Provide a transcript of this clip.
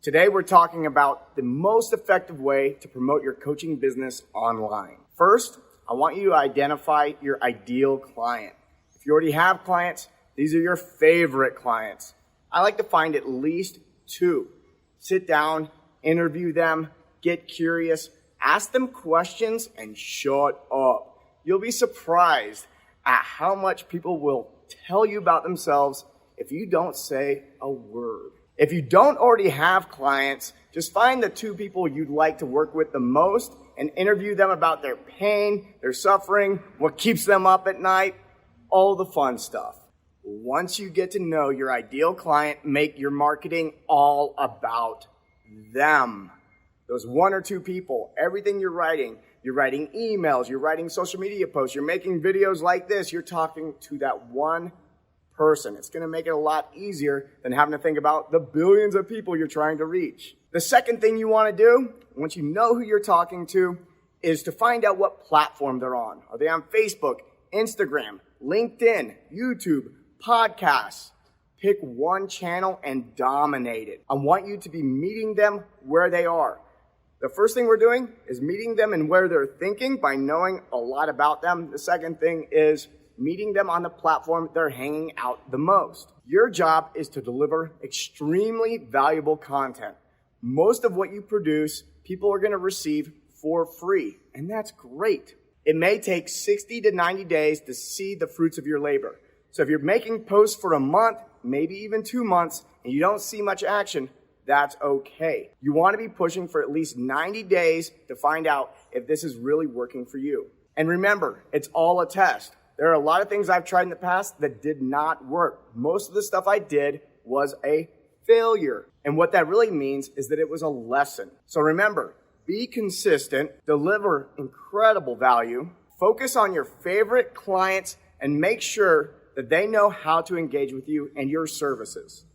Today we're talking about the most effective way to promote your coaching business online. First, I want you to identify your ideal client. If you already have clients, these are your favorite clients. I like to find at least 2. Sit down, interview them, get curious, ask them questions, and shut up. You'll be surprised at how much people will tell you about themselves if you don't say a word. If you don't already have clients, just find the 2 people you'd like to work with the most and interview them about their pain, their suffering, what keeps them up at night, all the fun stuff. Once you get to know your ideal client, make your marketing all about them. Those 1 or 2 people, everything you're writing emails, you're writing social media posts, you're making videos like this, you're talking to that one person. It's going to make it a lot easier than having to think about the billions of people you're trying to reach. The second thing you want to do, once you know who you're talking to, is to find out what platform they're on. Are they on Facebook, Instagram, LinkedIn, YouTube, podcasts? Pick one channel and dominate it. I want you to be meeting them where they are. The first thing we're doing is meeting them and where they're thinking by knowing a lot about them. The second thing is meeting them on the platform they're hanging out the most. Your job is to deliver extremely valuable content. Most of what you produce, people are going to receive for free, and that's great. It may take 60 to 90 days to see the fruits of your labor. So if you're making posts for a month, maybe even 2 months, and you don't see much action, that's okay. You want to be pushing for at least 90 days to find out if this is really working for you. And remember, it's all a test. There are a lot of things I've tried in the past that did not work. Most of the stuff I did was a failure. And what that really means is that it was a lesson. So remember, be consistent, deliver incredible value, focus on your favorite clients, and make sure that they know how to engage with you and your services.